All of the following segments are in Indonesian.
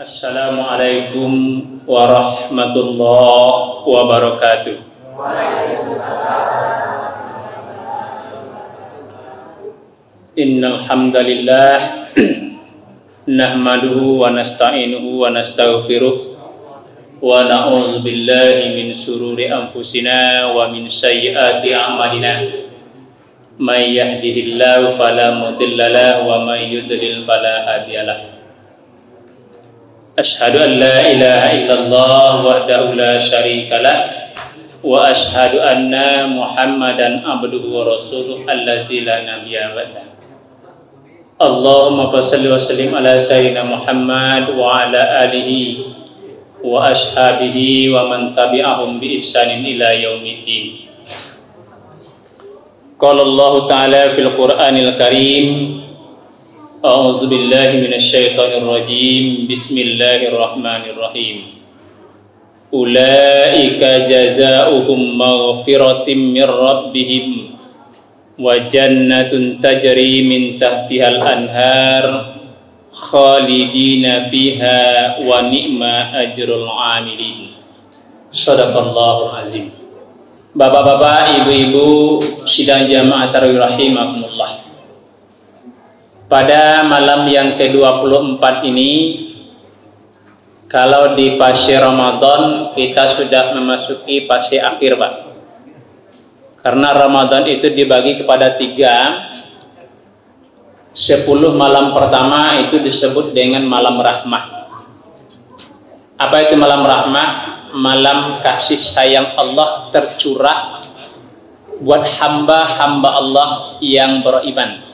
Assalamualaikum warahmatullahi wabarakatuh. Innal hamdalillah nahmaduhu wa nasta'inuhu wa nastaghfiruh wa na'udzu billahi min shururi anfusina wa min sayyiati a'malina. May yahdihillahu fala mudilla lahu wa may yudlil fala hadiyalah. Ashhadu an la ilaha illallah wahdahu la syarika lah wa ashhadu anna Muhammadan abduhu wa rasuluh allazi la nabiyya ba'dah. Allahumma shalli wa sallim ala sayyidina Muhammad wa ala alihi wa ashabihi wa man tabi'ahum bi ihsanin ila yaumiddin. Qala Allah ta'ala fil Qur'anil Karim, a'udzu billahi minasy syaithanir rajim. Bismillahirrahmanirrahim. Ulaika jazaohum maghfiratin mir rabbihim wa jannatun tajri min tahtihal anhar khalidina fiha wa ni'ma ajrul 'amilin. Shadaqallahul azim. Bapak-bapak, ibu-ibu, sidang jamaah tarawih rahimakumullah. Pada malam yang ke-24 ini, kalau di fase Ramadan kita sudah memasuki fase akhir, Pak. Karena Ramadan itu dibagi kepada 3. 10 malam pertama itu disebut dengan malam rahmah. Apa itu malam rahmah? Malam kasih sayang Allah tercurah buat hamba-hamba Allah yang beriman.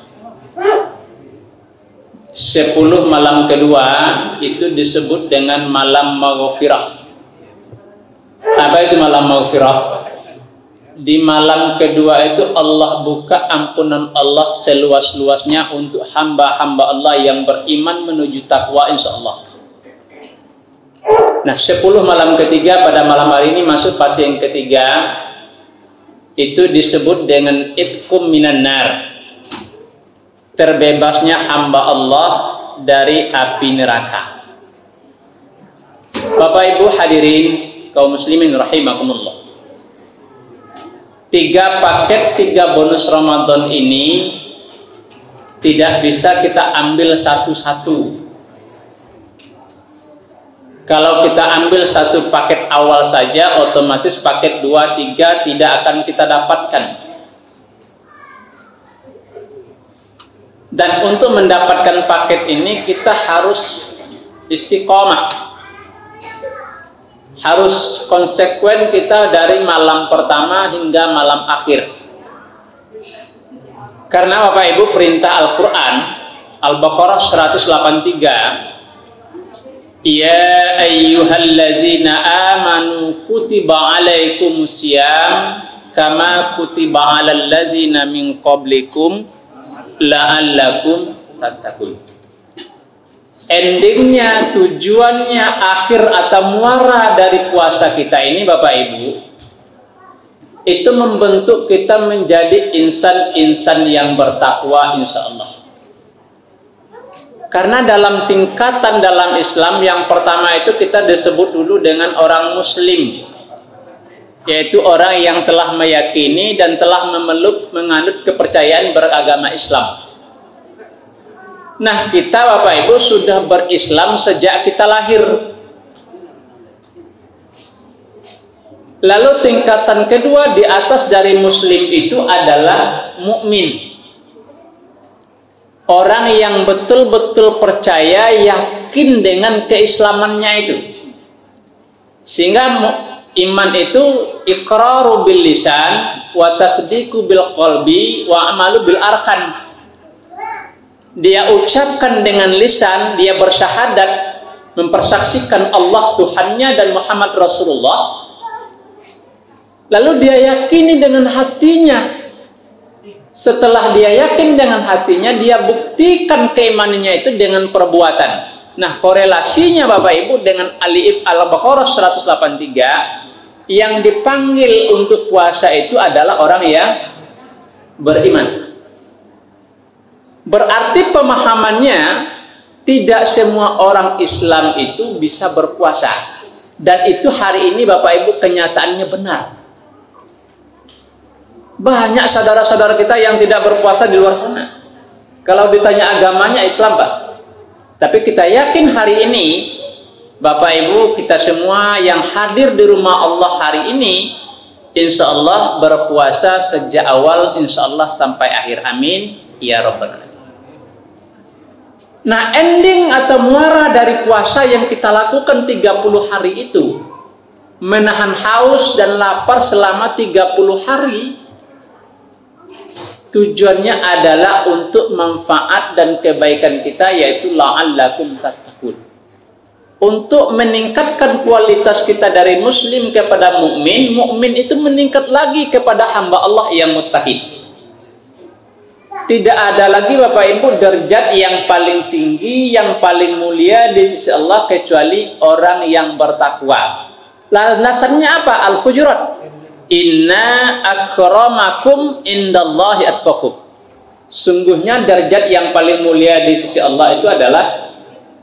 10 malam kedua itu disebut dengan malam maghfirah. Apa itu malam maghfirah? Di malam kedua itu Allah buka ampunan Allah seluas-luasnya untuk hamba-hamba Allah yang beriman menuju takwa insyaallah. Nah, 10 malam ketiga pada malam hari ini masuk fase yang ketiga, itu disebut dengan itqum minan nar. Terbebasnya hamba Allah dari api neraka. Bapak Ibu hadirin kaum muslimin rahimakumullah. 3 paket 3 bonus Ramadan ini tidak bisa kita ambil satu-satu. Kalau kita ambil satu paket awal saja, otomatis paket 2, 3 tidak akan kita dapatkan. Dan untuk mendapatkan paket ini kita harus istiqomah, harus konsekuen kita dari malam pertama hingga malam akhir. Karena Bapak Ibu perintah Al-Quran Al-Baqarah 183, ya ayyuhallazina amanu kutiba alaikumusiyam kama kutiba alal ladzina min qablikum la'allakum tattaqun. Endingnya, tujuannya, akhir atau muara dari puasa kita ini Bapak Ibu, itu membentuk kita menjadi insan-insan yang bertakwa insyaallah. Karena dalam tingkatan dalam Islam yang pertama itu kita disebut dulu dengan orang muslim, yaitu orang yang telah meyakini dan telah menganut kepercayaan beragama Islam. Nah, kita Bapak Ibu sudah berislam sejak kita lahir. Lalu tingkatan kedua di atas dari muslim itu adalah mukmin. Orang yang betul-betul percaya, yakin dengan keislamannya itu. Sehingga iman itu iqraru bil lisan wa tasdiqu bil qalbi wa amalu bil arkan. Dia ucapkan dengan lisan, dia bersyahadat, mempersaksikan Allah Tuhannya dan Muhammad Rasulullah. Lalu dia yakini dengan hatinya. Setelah dia yakin dengan hatinya, dia buktikan keimanannya itu dengan perbuatan. Nah, korelasinya Bapak Ibu dengan Al-Baqarah 183, yang dipanggil untuk puasa itu adalah orang yang beriman. Berarti pemahamannya Tidak semua orang Islam itu bisa berpuasa. Dan itu hari ini Bapak Ibu kenyataannya benar. Banyak saudara-saudara kita yang tidak berpuasa di luar sana. Kalau ditanya agamanya Islam, Pak. Tapi kita yakin hari ini Bapak Ibu kita semua yang hadir di rumah Allah hari ini insya Allah berpuasa sejak awal insya Allah sampai akhir, amin ya rabbal alamin. Nah, ending atau muara dari puasa yang kita lakukan 30 hari itu menahan haus dan lapar selama 30 hari, tujuannya adalah untuk manfaat dan kebaikan kita, yaitu la'allakum tattaqun, untuk meningkatkan kualitas kita dari muslim kepada mukmin, mukmin itu meningkat lagi kepada hamba Allah yang muttaqin. Tidak ada lagi Bapak Ibu derajat yang paling tinggi, yang paling mulia di sisi Allah kecuali orang yang bertakwa. Landasannya apa? Al-Hujurat. Inna akramakum indallahi atqakum. Sungguhnya derajat yang paling mulia di sisi Allah itu adalah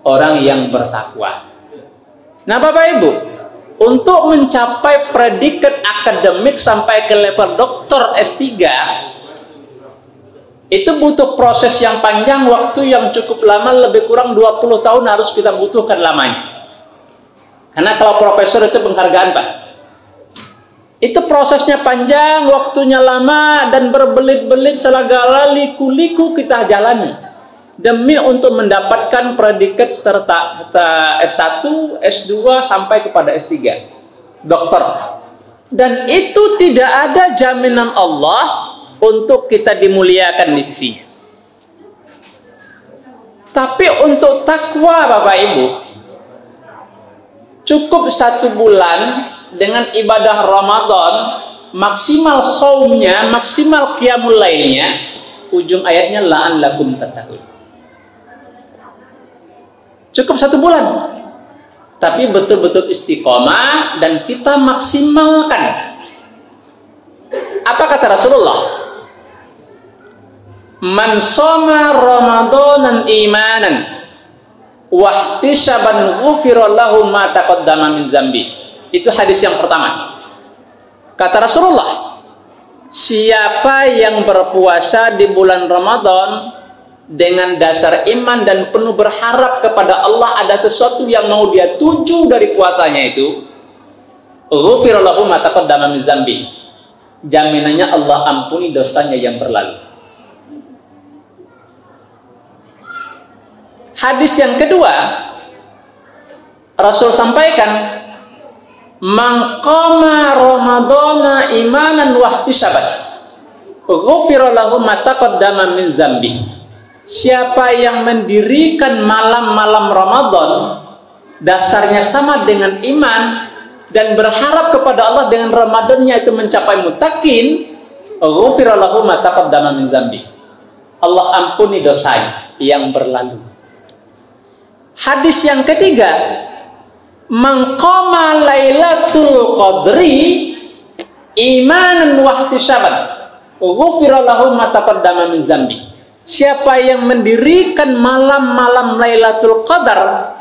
orang yang bertakwa. Nah Bapak Ibu, untuk mencapai predikat akademik sampai ke level doktor S3 itu butuh proses yang panjang, waktu yang cukup lama, lebih kurang 20 tahun harus kita butuhkan lamanya. Karena kalau profesor itu penghargaan, Pak. Itu prosesnya panjang, waktunya lama, dan berbelit-belit segala liku-liku kita jalani demi untuk mendapatkan predikat serta S1, S2 sampai kepada S3 dokter. Dan itu tidak ada jaminan Allah untuk kita dimuliakan di sisinya. Tapi untuk takwa Bapak Ibu, cukup 1 bulan dengan ibadah Ramadan, maksimal saumnya, maksimal qiyamul lailnya, ujung ayatnya la'allakum tattaqun. Cukup 1 bulan, tapi betul-betul istiqomah dan kita maksimalkan. Apa kata Rasulullah? Man shoma ramadanan imanan wahtisaban ghufira lahu ma taqaddama min zambi. Itu hadis yang pertama. Kata Rasulullah, siapa yang berpuasa di bulan Ramadan dengan dasar iman dan penuh berharap kepada Allah ada sesuatu yang mau dia tuju dari puasanya itu, ghufira lahu ma taqaddama min zambi. Jaminannya Allah ampuni dosanya yang berlalu. Hadis yang kedua, Rasul sampaikan, man qama ramadhana imanan wa ihtisaban ghufira lahu ma taqaddama min zambi. Siapa yang mendirikan malam-malam Ramadan dasarnya sama dengan iman dan berharap kepada Allah dengan Ramadannya itu mencapai muttaqin, ghufira lahu ma taqaddama min zambi. Allah ampuni dosanya yang berlalu. Hadis yang ketiga, man qama lailatul qadri imanan wa ihtisaban ghufira lahu ma taqaddama min zambi. Siapa yang mendirikan malam-malam Lailatul Qadar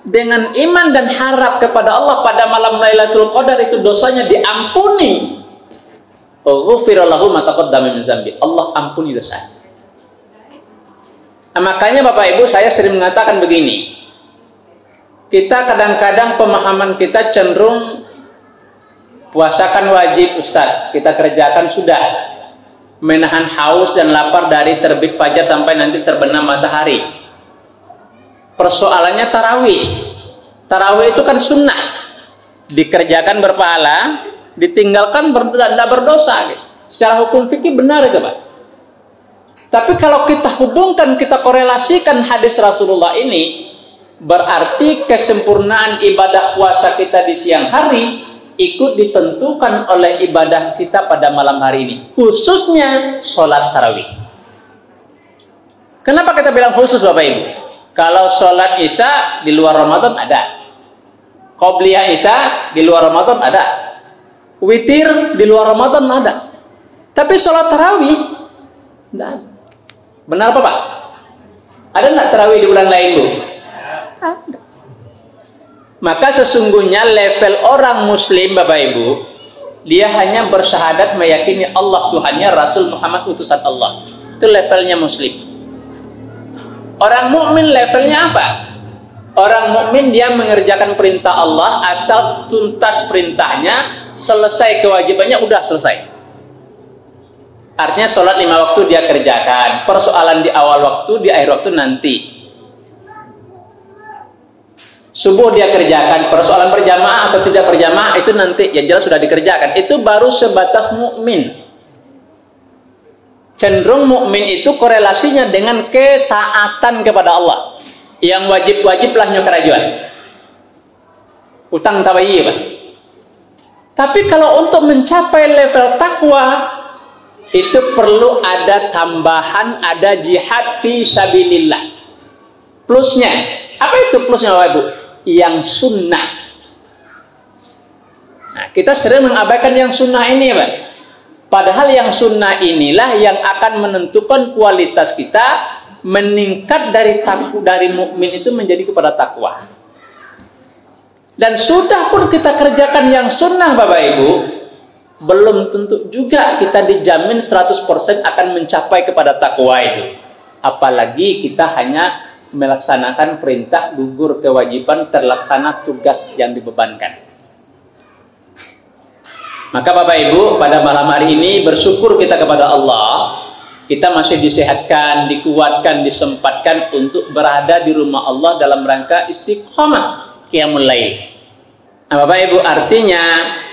dengan iman dan harap kepada Allah pada malam Lailatul Qadar, itu dosanya diampuni. Ghufira lahu ma taqaddama min zambi. Allah ampuni dosanya. Nah, makanya Bapak Ibu saya sering mengatakan begini. Kita kadang-kadang pemahaman kita cenderung puasakan wajib Ustadz, kita kerjakan sudah. Menahan haus dan lapar dari terbit fajar sampai nanti terbenam matahari. Persoalannya tarawih. Tarawih itu kan sunnah, dikerjakan berpahala, ditinggalkan tidak berdosa. Secara hukum fikih benar itu Pak. Tapi kalau kita hubungkan, kita korelasikan hadis Rasulullah ini, berarti kesempurnaan ibadah puasa kita di siang hari ikut ditentukan oleh ibadah kita pada malam hari ini, khususnya sholat tarawih. Kenapa kita bilang khusus Bapak Ibu? Kalau sholat isya di luar Ramadan ada, qobliyah isya di luar Ramadan ada, witir di luar Ramadan ada, tapi sholat tarawih tidak. Benar apa Pak? Ada nggak tarawih di bulan lain Bu? Maka sesungguhnya level orang muslim Bapak Ibu, dia hanya bersyahadat meyakini Allah Tuhannya, Rasul Muhammad utusan Allah. Itu levelnya muslim. Orang mukmin levelnya apa? Orang mukmin dia mengerjakan perintah Allah asal tuntas perintahnya, selesai kewajibannya, udah selesai. Artinya sholat 5 waktu dia kerjakan, persoalan di awal waktu, di akhir waktu nanti. Subuh dia kerjakan, persoalan berjamaah atau tidak berjamaah itu nanti, ya jelas sudah dikerjakan. Itu baru sebatas mukmin. Cenderung mukmin itu korelasinya dengan ketaatan kepada Allah. Yang wajib-wajib lah nyokarajuan. Utang tabayyi, Pak. Tapi kalau untuk mencapai level takwa, itu perlu ada tambahan, ada jihad fi sabilillah. Plusnya, apa itu plusnya Bapak Ibu? Yang sunnah. Nah, kita sering mengabaikan yang sunnah ini, Pak. Padahal yang sunnah inilah yang akan menentukan kualitas kita meningkat dari mukmin itu menjadi kepada takwa. Dan sudah pun kita kerjakan yang sunnah Bapak Ibu, belum tentu juga kita dijamin 100% akan mencapai kepada takwa itu. Apalagi kita hanya melaksanakan perintah, gugur kewajiban, terlaksana tugas yang dibebankan. Maka Bapak Ibu, pada malam hari ini bersyukur kita kepada Allah, kita masih disehatkan, dikuatkan, disempatkan untuk berada di rumah Allah dalam rangka istiqomah qiyamul lail. Nah, Bapak Ibu, artinya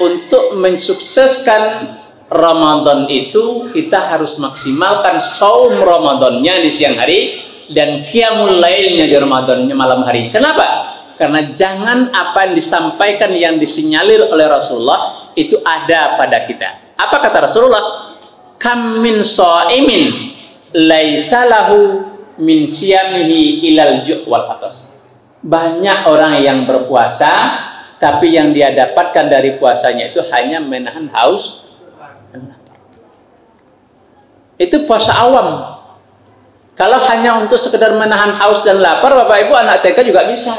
untuk mensukseskan Ramadan itu kita harus maksimalkan saum Ramadannya di siang hari dan qiyamul lailnya di Ramadannya malam hari. Kenapa? Karena jangan apa yang disampaikan, yang disinyalir oleh Rasulullah itu ada pada kita. Apa kata Rasulullah? Kam min shaimin laisa lahu min siyamihi ilal ju' wal atas. Banyak orang yang berpuasa tapi yang dia dapatkan dari puasanya itu hanya menahan haus dan lapar. Itu puasa awam. Kalau hanya untuk sekedar menahan haus dan lapar, Bapak Ibu anak TK juga bisa.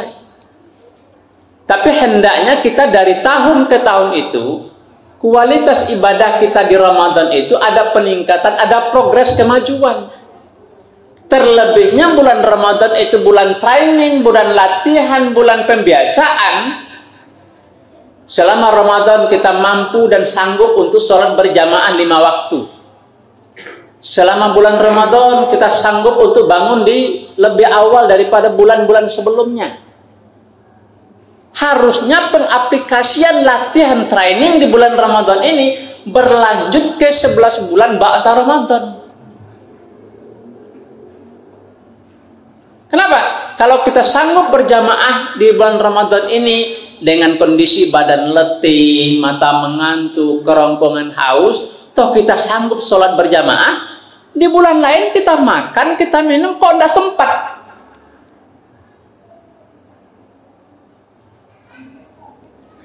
Tapi hendaknya kita dari tahun ke tahun itu, kualitas ibadah kita di Ramadan itu ada peningkatan, ada progres kemajuan. Terlebihnya bulan Ramadan itu bulan training, bulan latihan, bulan pembiasaan. Selama Ramadan kita mampu dan sanggup untuk sholat berjamaah 5 waktu. Selama bulan Ramadan kita sanggup untuk bangun di lebih awal daripada bulan-bulan sebelumnya. Harusnya pengaplikasian latihan training di bulan Ramadan ini berlanjut ke 11 bulan ba'da Ramadan. Kenapa? Kalau kita sanggup berjamaah di bulan Ramadan ini dengan kondisi badan letih, mata mengantuk, kerongkongan haus, toh kita sanggup sholat berjamaah, di bulan lain kita makan, kita minum, kok tidak sempat.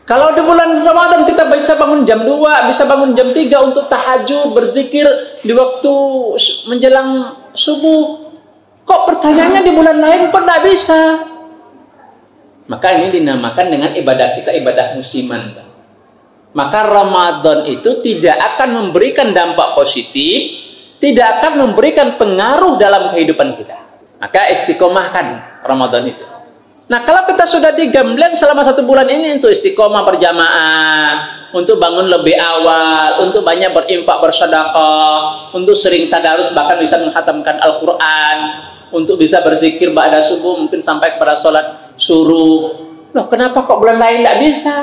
Kalau di bulan Ramadan kita bisa bangun jam 2, bisa bangun jam 3 untuk tahajud, berzikir di waktu menjelang subuh. Kok pertanyaannya di bulan lain kok tidak bisa? Maka ini dinamakan dengan ibadah kita ibadah musiman. Maka Ramadan itu tidak akan memberikan dampak positif, tidak akan memberikan pengaruh dalam kehidupan kita. Maka istiqomahkan Ramadan itu. Nah, kalau kita sudah digembleng selama 1 bulan ini untuk istiqomah berjamaah, untuk bangun lebih awal, untuk banyak berinfak bersedekah, untuk sering tadarus bahkan bisa menghatamkan Al-Quran, untuk bisa berzikir ba'da subuh mungkin sampai kepada sholat suruh. Loh, kenapa kok bulan lain tidak bisa?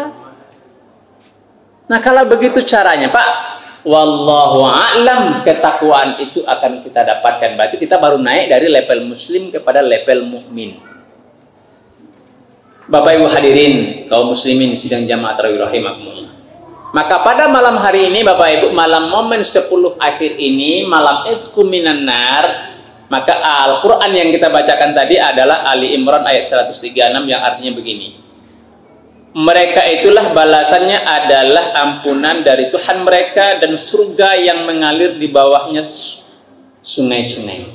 Nah, kalau begitu caranya, Pak, wallahu a'lam, ketakwaan itu akan kita dapatkan. Berarti kita baru naik dari level muslim kepada level mukmin. Bapak Ibu hadirin kaum muslimin sidang jamaah tarawih rahimakumullah. Maka pada malam hari ini Bapak Ibu, malam momen 10 akhir ini, malam itqu minan nar, maka Al-Quran yang kita bacakan tadi adalah Ali Imran ayat 136 yang artinya begini. Mereka itulah balasannya adalah ampunan dari Tuhan mereka dan surga yang mengalir di bawahnya sungai-sungai.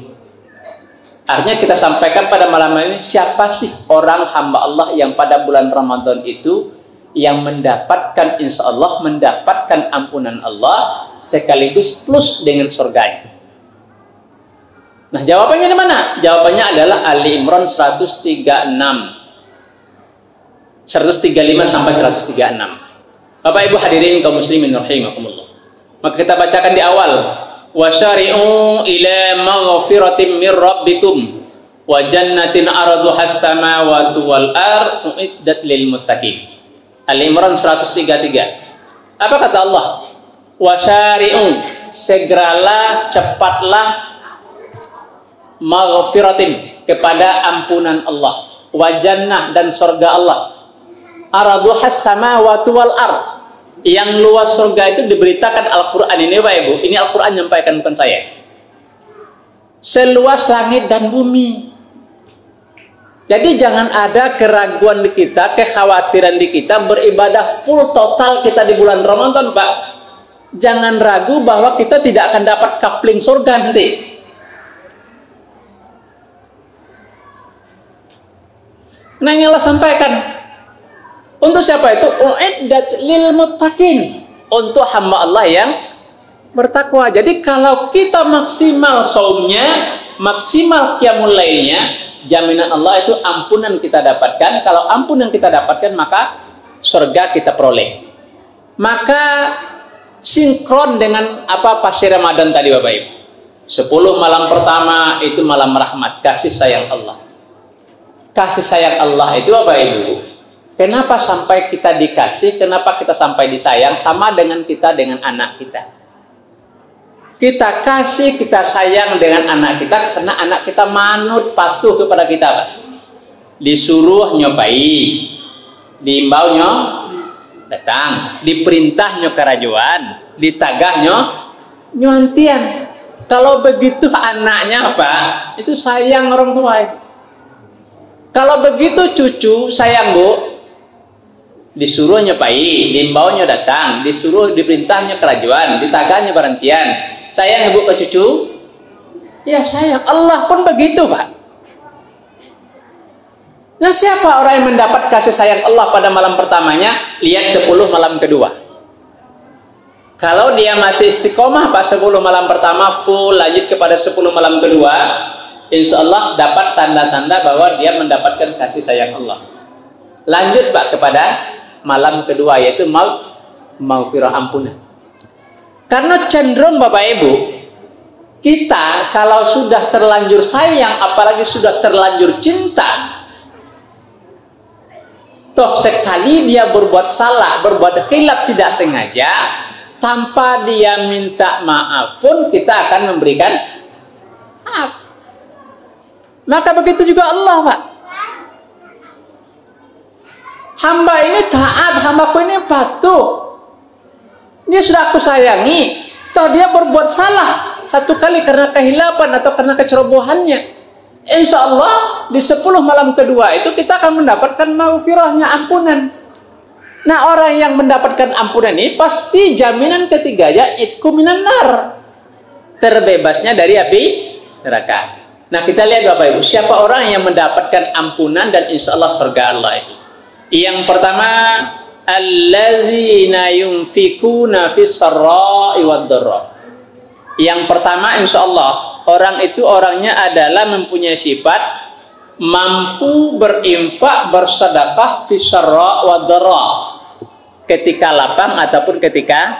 Artinya kita sampaikan pada malam ini, siapa sih orang hamba Allah yang pada bulan Ramadan itu yang mendapatkan, insya Allah mendapatkan ampunan Allah sekaligus plus dengan surganya. Nah, jawabannya di mana? Jawabannya adalah Ali Imran 135 sampai 136. Bapak Ibu hadirin kaum muslimin rahimakumullah. Maka kita bacakan di awal, wasyari'u ila maghfiratin mir rabbikum wa jannatin arduhas samawati wal ardh uiddat lil muttaqin. Ali Imran 133. Apa kata Allah? Wasyari'u, segeralah, cepatlah, maghfiratin, kepada ampunan Allah, wa jannah, dan surga Allah, arduhas samawati wal ardh, yang luas surga itu diberitakan Al-Quran ini, Bapak Ibu. Ini Al-Quran menyampaikan, bukan saya. Seluas langit dan bumi. Jadi jangan ada keraguan di kita, kekhawatiran di kita beribadah full total kita di bulan Ramadan, Pak. Jangan ragu bahwa kita tidak akan dapat kapling surga nanti. Nah, yang Allah sampaikan. Untuk siapa itu? Uiddat lil muttaqin, untuk hamba Allah yang bertakwa. Jadi kalau kita maksimal saumnya, maksimal qiyamul lailnya, jaminan Allah itu ampunan kita dapatkan. Kalau ampunan kita dapatkan, maka surga kita peroleh. Maka sinkron dengan apa pasir Ramadan tadi, Bapak Ibu. 10 malam pertama itu malam rahmat, kasih sayang Allah. Kasih sayang Allah itu, Bapak Ibu, kenapa sampai kita dikasih, kenapa kita sampai disayang, sama dengan kita dengan anak kita. Kita kasih, kita sayang dengan anak kita karena anak kita manut, patuh kepada kita, Pak. Disuruh nyobai, diimbau datang, diperintah kerajuan, ditagah nyuantian. Kalau begitu anaknya, Pak, itu sayang orang tua. Kalau begitu cucu sayang, Bu, disuruh nyopai, diimbaunya datang, disuruh diperintahnya kerajuan, ditagahnya barantian. Sayang Ibu ke cucu? Ya sayang. Allah pun begitu, Pak. Nah, siapa orang yang mendapat kasih sayang Allah pada malam pertamanya? Lihat 10 malam kedua. Kalau dia masih istiqomah Pak 10 malam pertama full, lanjut kepada 10 malam kedua, insya Allah dapat tanda-tanda bahwa dia mendapatkan kasih sayang Allah. Lanjut Pak kepada malam kedua, yaitu maghfirah, ampunan. Karena cenderung Bapak Ibu, kita kalau sudah terlanjur sayang, apalagi sudah terlanjur cinta, toh sekali dia berbuat salah, berbuat khilaf tidak sengaja, tanpa dia minta maaf pun kita akan memberikan maaf. Maka begitu juga Allah, Pak. Hamba ini taat, hambaku ini patuh. Dia sudah aku sayangi, toh dia berbuat salah satu kali karena kehilapan atau karena kecerobohannya. Insya Allah di 10 malam kedua itu kita akan mendapatkan maghfirahnya, ampunan. Nah, orang yang mendapatkan ampunan ini pasti jaminan ketiganya itqu minan nar, terbebasnya dari api neraka. Nah, kita lihat Bapak Ibu, siapa orang yang mendapatkan ampunan dan insya Allah surga Allah itu. Yang pertama, allazina yunfikuna fis sarra'i wad dharra. Yang pertama, insya Allah orang itu orangnya adalah mempunyai sifat mampu berinfak, bersedekah fis sarra' wad dharra, ketika lapang ataupun ketika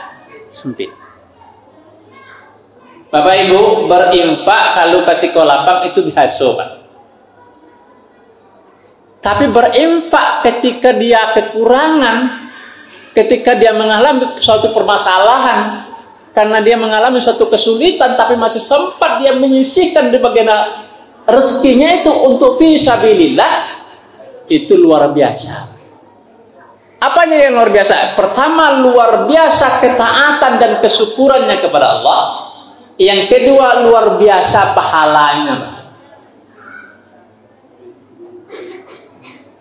sempit. Bapak Ibu, berinfak kalau ketika lapang itu biasa, Pak. Tapi berinfak ketika dia kekurangan, ketika dia mengalami suatu permasalahan, karena dia mengalami suatu kesulitan, tapi masih sempat dia menyisihkan di bagian rezekinya itu untuk fi sabilillah, itu luar biasa. Apanya yang luar biasa? Pertama, luar biasa ketaatan dan kesyukurannya kepada Allah. Yang kedua, luar biasa pahalanya.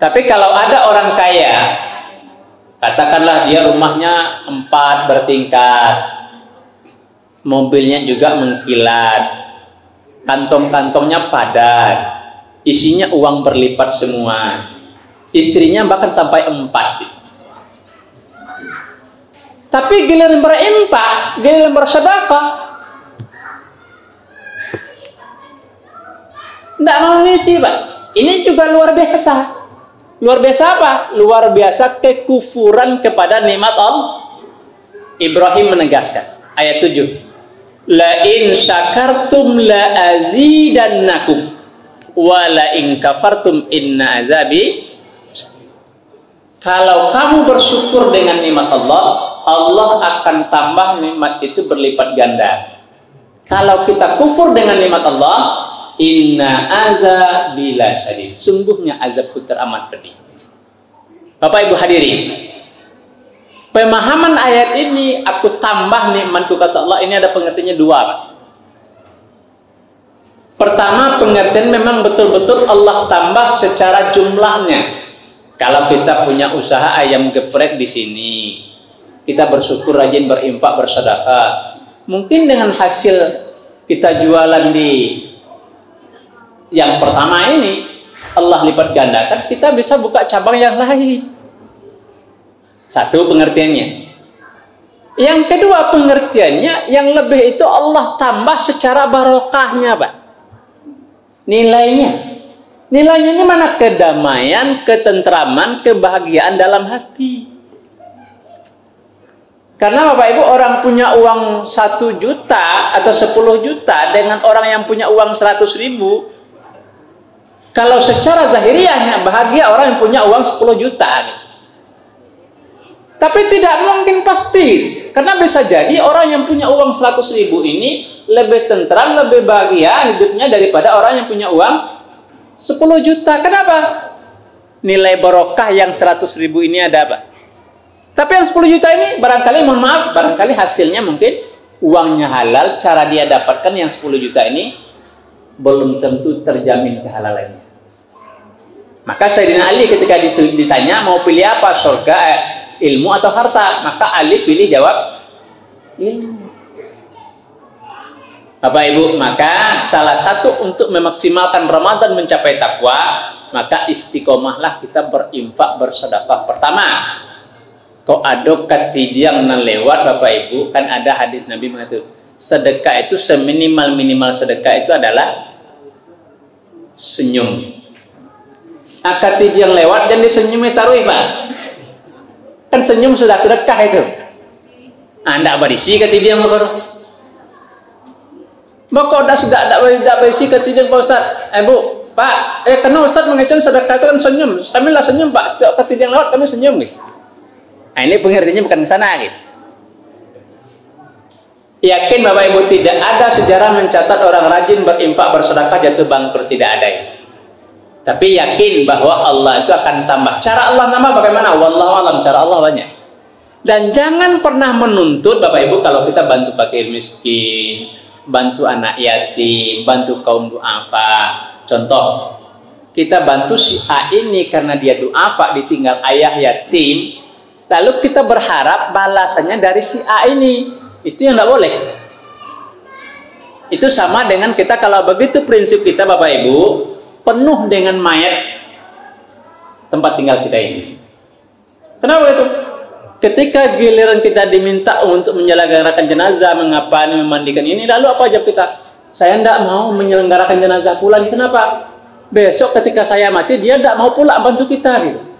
Tapi kalau ada orang kaya, katakanlah dia rumahnya 4 bertingkat, mobilnya juga mengkilat, kantong-kantongnya padat, isinya uang berlipat semua, istrinya bahkan sampai 4. Tapi giliran berinfak, giliran bersedekah, tidak mau ngisi, Pak. Ini juga luar biasa. Luar biasa apa? Luar biasa kekufuran kepada nikmat Allah. Ibrahim menegaskan, ayat 7. La in syakartum la azidannakum wa la in kafartum inna azabi. Kalau kamu bersyukur dengan nikmat Allah, Allah akan tambah nikmat itu berlipat ganda. Kalau kita kufur dengan nikmat Allah, inna azabi lasyadid. Sungguhnya azabku teramat pedih. Bapak Ibu hadirin, pemahaman ayat ini, aku tambah nikmatku kata Allah, ini ada pengertiannya 2, Pak. Pertama, pengertian memang betul-betul Allah tambah secara jumlahnya. Kalau kita punya usaha ayam geprek di sini, kita bersyukur, rajin berinfak, bersedekah, mungkin dengan hasil kita jualan di yang pertama ini, Allah lipat gandakan, kita bisa buka cabang yang lain. Satu pengertiannya. Yang kedua pengertiannya, yang lebih itu Allah tambah secara barokahnya, Pak. Nilainya. Nilainya ini mana? Kedamaian, ketentraman, kebahagiaan dalam hati. Karena Bapak Ibu, orang punya uang 1 juta atau 10 juta dengan orang yang punya uang 100.000, kalau secara zahiriahnya bahagia orang yang punya uang 10 juta. Tapi tidak mungkin pasti. Karena bisa jadi orang yang punya uang 100.000 ini lebih tentram, lebih bahagia hidupnya daripada orang yang punya uang 10 juta. Kenapa? Nilai barokah yang 100.000 ini ada, Pak. Tapi yang 10 juta ini barangkali, mohon maaf, barangkali hasilnya mungkin uangnya halal, cara dia dapatkan yang 10 juta ini belum tentu terjamin kehalalannya. Maka Sayyidina Ali ketika ditanya mau pilih apa, surga, ilmu atau harta, maka Ali pilih jawab ilmu. Bapak Ibu, maka salah satu untuk memaksimalkan Ramadan mencapai takwa, maka istiqomahlah kita berinfak, bersedekah. Pertama, kau adok katidiang nan lewat, Bapak Ibu, kan ada hadis Nabi mengatakan sedekah itu seminimal-minimal sedekah itu adalah senyum. Katidiang lewat dan disenyumi taruh, Pak. Kan senyum sudah sedekah itu. Anda berisi katidiang baru. Maka sudah berisi ketidian Pak Ustaz. Bu, Pak, karena Ustaz mengecen sedekah itu kan senyum. Sambil senyum, Pak. Ketidian lewat kami senyum nih. Nah, ini pengertiannya bukan ke sana gitu. Yakin Bapak Ibu tidak ada sejarah mencatat orang rajin berinfak bersedekah jatuh bangkrut, tidak ada itu. Tapi yakin bahwa Allah itu akan tambah. Cara Allah nambah bagaimana? Wallahu alam, cara Allah banyak. Dan jangan pernah menuntut Bapak Ibu kalau kita bantu fakir miskin, bantu anak yatim, bantu kaum duafa. Contoh, kita bantu si A ini karena dia duafa, ditinggal ayah yatim, lalu kita berharap balasannya dari si A ini. Itu yang tidak boleh. Itu sama dengan kita kalau begitu prinsip kita Bapak Ibu, penuh dengan mayat tempat tinggal kita ini. Kenapa itu? Ketika giliran kita diminta untuk menyelenggarakan jenazah, mengapa memandikan ini, lalu apa jawab kita? Saya tidak mau menyelenggarakan jenazah pula. Kenapa? Besok ketika saya mati, dia tidak mau pula bantu kita gitu.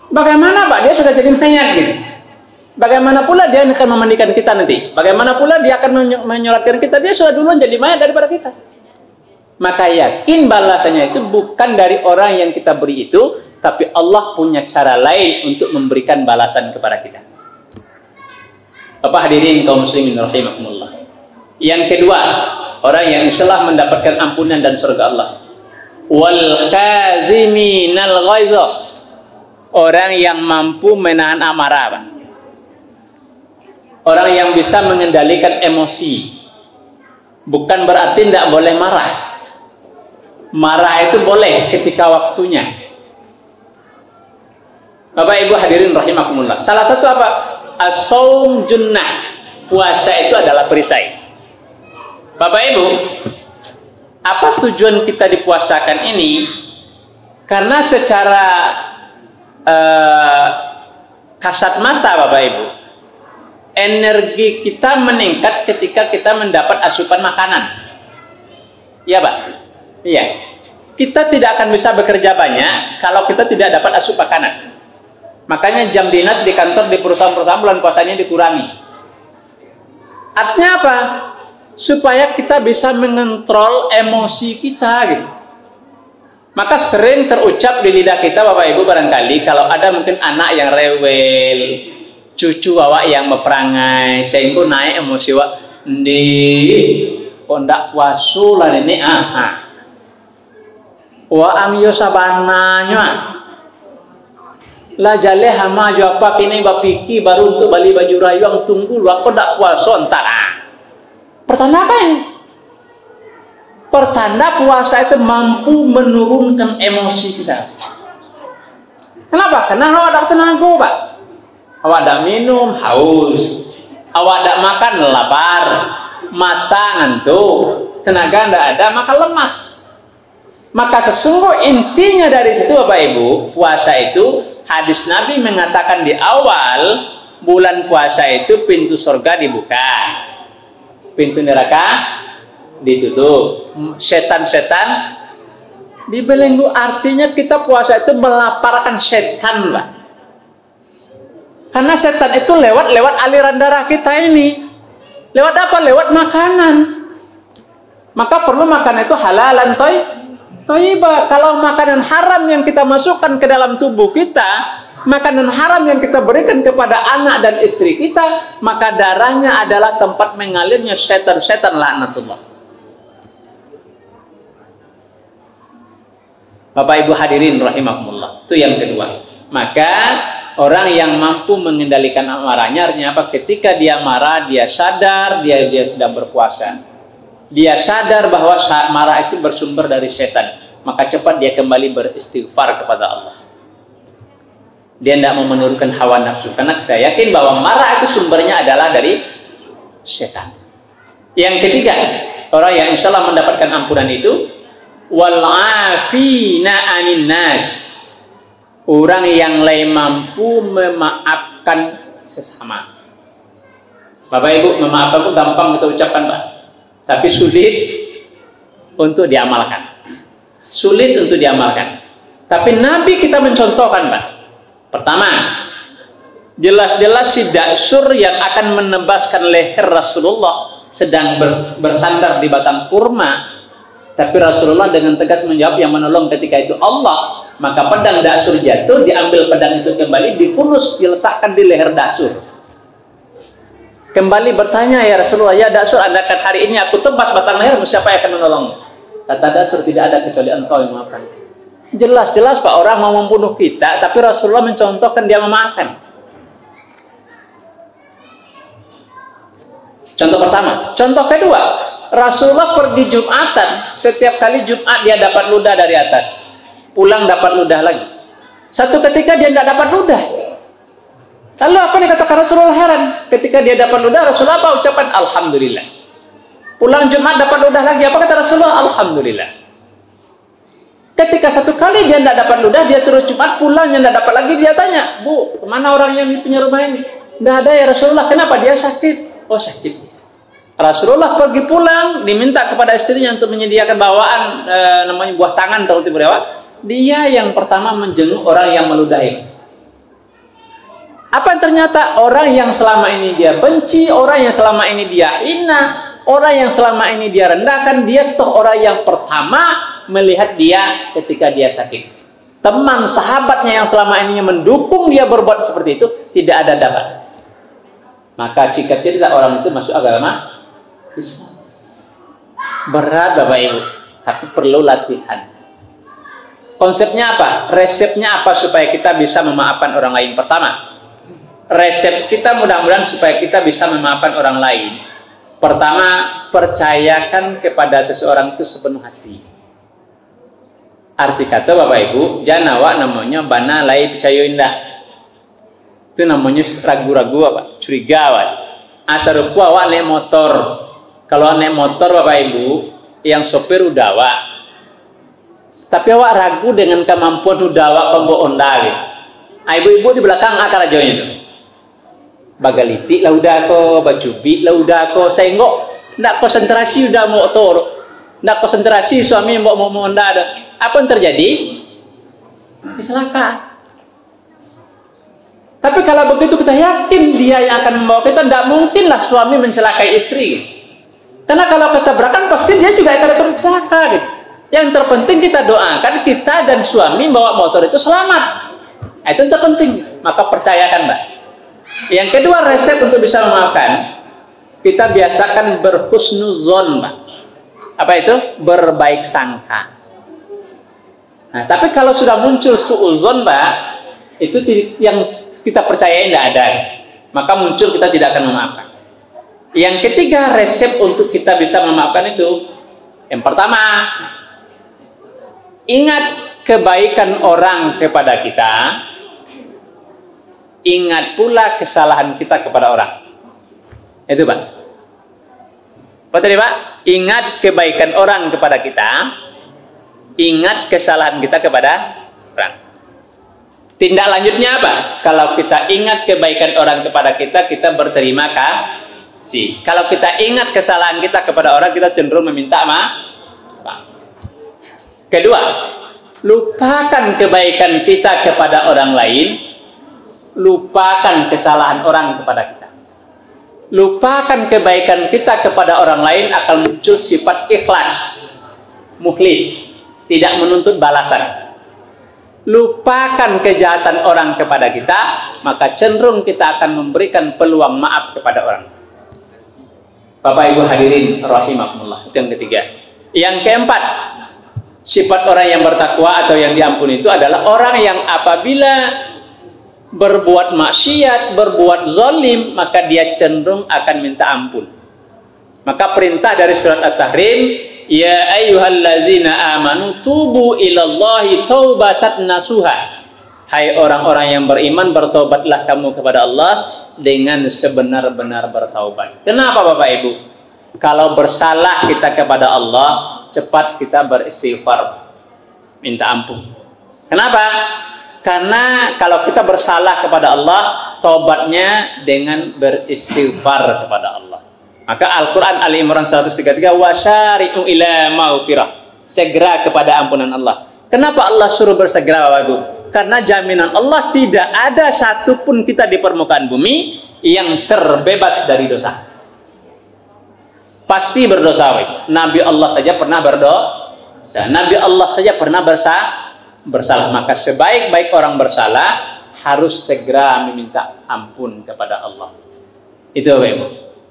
Bagaimana Pak? Dia sudah jadi mayat gitu. Bagaimana pula dia akan memandikan kita nanti? Bagaimana pula dia akan menyolatkan kita? Dia sudah duluan jadi mayat daripada kita. Maka yakin balasannya itu bukan dari orang yang kita beri itu, tapi Allah punya cara lain untuk memberikan balasan kepada kita. Bapak hadirin kaum muslimin rahimakumullah. Yang kedua, orang yang insyaallah mendapatkan ampunan dan surga Allah. Wal kaziminal ghaiza. Orang yang mampu menahan amarah, Pak. Orang yang bisa mengendalikan emosi. Bukan berarti tidak boleh marah. Marah itu boleh ketika waktunya. Bapak Ibu hadirin rahimakumullah. Salah satu apa? As-saum junnah. puasa itu adalah perisai. Bapak Ibu, apa tujuan kita dipuasakan ini? Karena secara kasat mata Bapak Ibu, energi kita meningkat ketika kita mendapat asupan makanan. Iya Pak? Iya. Kita tidak akan bisa bekerja banyak kalau kita tidak dapat asupan makanan. Makanya jam dinas di kantor, di perusahaan-perusahaan bulan puasanya dikurangi. Artinya apa? Supaya kita bisa mengontrol emosi kita gitu. Maka sering terucap di lidah kita Bapak Ibu barangkali kalau ada mungkin anak yang rewel, cucu awak yang berperangai, sehingga naik emosi awak, "Ndi, kok ndak puasu lah ini wa ang yo sabananya lah jale hama jo apa kini bapiki baru untuk bali baju rayu ang tunggu lu aku ndak puasa entar." Pertanda apa ini? Pertanda puasa itu mampu menurunkan emosi kita. Kenapa? Karena awak tak tenaga Pak. Awak tak minum haus, awak tak makan lapar, mata ngantuk, tenaga tidak ada maka lemas. Maka sesungguh intinya dari situ Bapak Ibu, puasa itu hadis Nabi mengatakan di awal bulan puasa itu pintu surga dibuka, pintu neraka ditutup, setan-setan dibelenggu. Artinya kita puasa itu melaparkan setan lah. Karena setan itu lewat aliran darah kita ini. Lewat apa? Lewat makanan. Maka perlu makan itu halalan thayyibah. Kalau makanan haram yang kita masukkan ke dalam tubuh kita, makanan haram yang kita berikan kepada anak dan istri kita, maka darahnya adalah tempat mengalirnya setan-setan laknatullah. Bapak Ibu hadirin rahimakumullah. Itu yang kedua. Maka orang yang mampu mengendalikan amarahnya artinya apa? Ketika dia marah, dia sadar dia sedang berpuasa. Dia sadar bahwa marah itu bersumber dari setan. Maka cepat dia kembali beristighfar kepada Allah. Dia tidak mau menurunkan hawa nafsu. Karena kita yakin bahwa marah itu sumbernya adalah dari setan. Yang ketiga, orang yang insya Allah mendapatkan ampunan itu wal'afina anin nas, orang yang lain mampu memaafkan sesama. Bapak Ibu, memaafkan itu gampang kita ucapkan Pak, tapi sulit untuk diamalkan. Sulit untuk diamalkan. Tapi Nabi kita mencontohkan Pak. Pertama, jelas-jelas si Daksur yang akan menebaskan leher Rasulullah sedang bersandar di batang kurma. Tapi Rasulullah dengan tegas menjawab yang menolong ketika itu Allah. Maka pedang Daksur jatuh, diambil pedang itu kembali, dikunus, diletakkan di leher Daksur. Kembali bertanya, ya Rasulullah, ya Daksur, andaikan hari ini aku tebas batang lehermu, siapa yang akan menolongmu? Kata Daksur, tidak ada kecuali engkau yang memaafkan. Jelas-jelas Pak, orang mau membunuh kita, tapi Rasulullah mencontohkan dia memaafkan. Contoh pertama. Contoh kedua, Rasulullah pergi Jumatan, setiap kali Jumat dia dapat ludah dari atas, pulang dapat ludah lagi. Satu ketika dia tidak dapat ludah. Lalu apa yang dikatakan Rasulullah heran? Ketika dia dapat ludah, Rasulullah apa ucapan? Alhamdulillah. Pulang Jumat dapat ludah lagi, apa kata Rasulullah? Alhamdulillah. Ketika satu kali dia tidak dapat ludah, dia terus Jumat, pulangnya tidak dapat lagi, dia tanya, Bu, kemana orang yang punya rumah ini? Tidak ada ya Rasulullah, kenapa? Dia sakit. Oh sakit. Rasulullah pergi pulang, diminta kepada istrinya untuk menyediakan bawaan namanya buah tangan atau tiba-tiba. Dia yang pertama menjenguk orang yang meludahi. Apa yang ternyata? Orang yang selama ini dia benci, orang yang selama ini dia hina, orang yang selama ini dia rendahkan, dia toh orang yang pertama melihat dia ketika dia sakit. Teman sahabatnya yang selama ini mendukung dia berbuat seperti itu tidak ada dapat. Maka jika cerita orang itu masuk agama Islam. Berat Bapak Ibu, tapi perlu latihan. Konsepnya apa? Resepnya apa supaya kita bisa memaafkan orang lain? Pertama, resep kita mudah-mudahan supaya kita bisa memaafkan orang lain. Pertama, percayakan kepada seseorang itu sepenuh hati. Arti kata Bapak Ibu, janawa namanya bana lai percaya indah. Itu namanya ragu-ragu apa? Curiga. Asarupa awak naik motor. Kalau naik motor Bapak Ibu, yang sopir udah awak. Tapi awak ragu dengan kemampuan udah awak pembawa Honda gitu. Ibu-ibu di belakang akar aja itu. Bagaliti lah udah ko, bacubi lah udah ko, senggok. Ndak konsentrasi udah motor. Ndak konsentrasi suami mau Honda ada. Apa yang terjadi? Kecelakaan. Tapi kalau begitu kita yakin dia yang akan membawa kita, tidak mungkinlah suami mencelakai istri. Karena kalau ketabrakan pasti dia juga akan celaka. Gitu. Yang terpenting kita doakan kita dan suami bawa motor itu selamat. Itu yang terpenting. Maka percayakan Mbak. Yang kedua resep untuk bisa memaafkan, kita biasakan berhusnuzon Mbak. Apa itu? Berbaik sangka. Nah, tapi kalau sudah muncul suuzon Mbak, itu yang kita percaya tidak ada, maka muncul kita tidak akan memaafkan. Yang ketiga resep untuk kita bisa memaafkan itu, yang pertama, ingat kebaikan orang kepada kita, ingat pula kesalahan kita kepada orang. Itu Pak. Apa tadi Pak? Ingat kebaikan orang kepada kita, ingat kesalahan kita kepada orang. Tindak lanjutnya apa? Kalau kita ingat kebaikan orang kepada kita, kita berterima kasih. Kalau kita ingat kesalahan kita kepada orang, kita cenderung meminta maaf. Kedua, lupakan kebaikan kita kepada orang lain, lupakan kesalahan orang kepada kita. Lupakan kebaikan kita kepada orang lain akan muncul sifat ikhlas, mukhlis, tidak menuntut balasan. Lupakan kejahatan orang kepada kita, maka cenderung kita akan memberikan peluang maaf kepada orang. Bapak Ibu hadirin rahimakumullah. Itu yang ketiga. Yang keempat, sifat orang yang bertakwa atau yang diampuni itu adalah orang yang apabila berbuat maksiat, berbuat zalim, maka dia cenderung akan minta ampun. Maka perintah dari surat At-Tahrim, ya ayyuhallazina amanu tubu ilallahi taubatan nasuha. Hai orang-orang yang beriman, bertobatlah kamu kepada Allah dengan sebenar-benar bertaubat. Kenapa Bapak Ibu? Kalau bersalah kita kepada Allah, cepat kita beristighfar, minta ampun. Kenapa? Karena kalau kita bersalah kepada Allah, taubatnya dengan beristighfar kepada Allah. Maka Al-Quran Ali Imran 133, wasyari'u ila maghfirah, segera kepada ampunan Allah. Kenapa Allah suruh bersegera Bapak Ibu? Karena jaminan Allah tidak ada satupun kita di permukaan bumi yang terbebas dari dosa. Pasti berdosa Bapak. Nabi Allah saja pernah berdosa. Nabi Allah saja pernah bersalah. Maka sebaik-baik orang bersalah harus segera meminta ampun kepada Allah. Itu Bapak Ibu.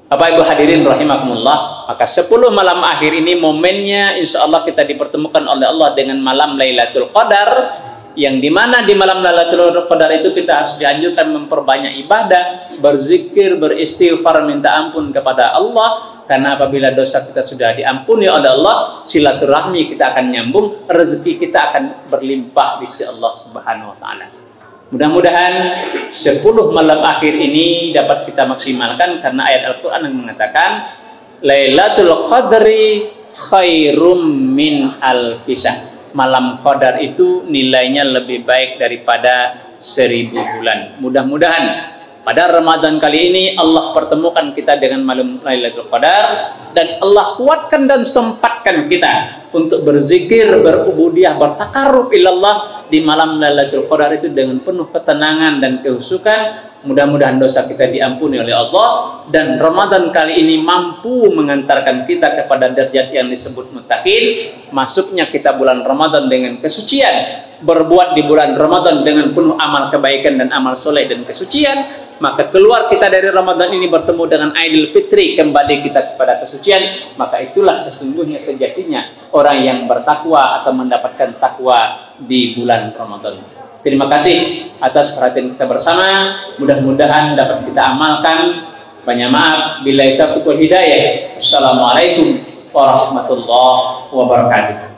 Bapak Ibu hadirin rahimakumullah, maka 10 malam akhir ini momennya insya Allah kita dipertemukan oleh Allah dengan malam Lailatul Qadar, yang dimana di malam Lailatul Qadar itu kita harus dianjurkan memperbanyak ibadah, berzikir, beristighfar, minta ampun kepada Allah. Karena apabila dosa kita sudah diampuni oleh Allah, silaturahmi kita akan nyambung, rezeki kita akan berlimpah di sisi Allah Subhanahu wa taala. Mudah-mudahan 10 malam akhir ini dapat kita maksimalkan, karena ayat Al-Quran yang mengatakan Lailatul Qadri khairum min alfisah. Malam Qadar itu nilainya lebih baik daripada 1000 bulan. Mudah-mudahan pada Ramadan kali ini Allah pertemukan kita dengan malam Lailatul Qadar, dan Allah kuatkan dan sempatkan kita untuk berzikir, berubudiyah, bertakarrub ilallah di malam Lailatul Qadar itu dengan penuh ketenangan dan kehusukan. Mudah-mudahan dosa kita diampuni oleh Allah, dan Ramadan kali ini mampu mengantarkan kita kepada derajat yang disebut muttaqin. Masuknya kita bulan Ramadan dengan kesucian, berbuat di bulan Ramadan dengan penuh amal kebaikan dan amal soleh dan kesucian, maka keluar kita dari Ramadan ini bertemu dengan Idul Fitri, kembali kita kepada kesucian. Maka itulah sesungguhnya sejatinya orang yang bertakwa atau mendapatkan takwa di bulan Ramadan. Terima kasih atas perhatian kita bersama. Mudah-mudahan dapat kita amalkan. Banyak maaf bila taufiq wal hidayah. Assalamualaikum warahmatullahi wabarakatuh.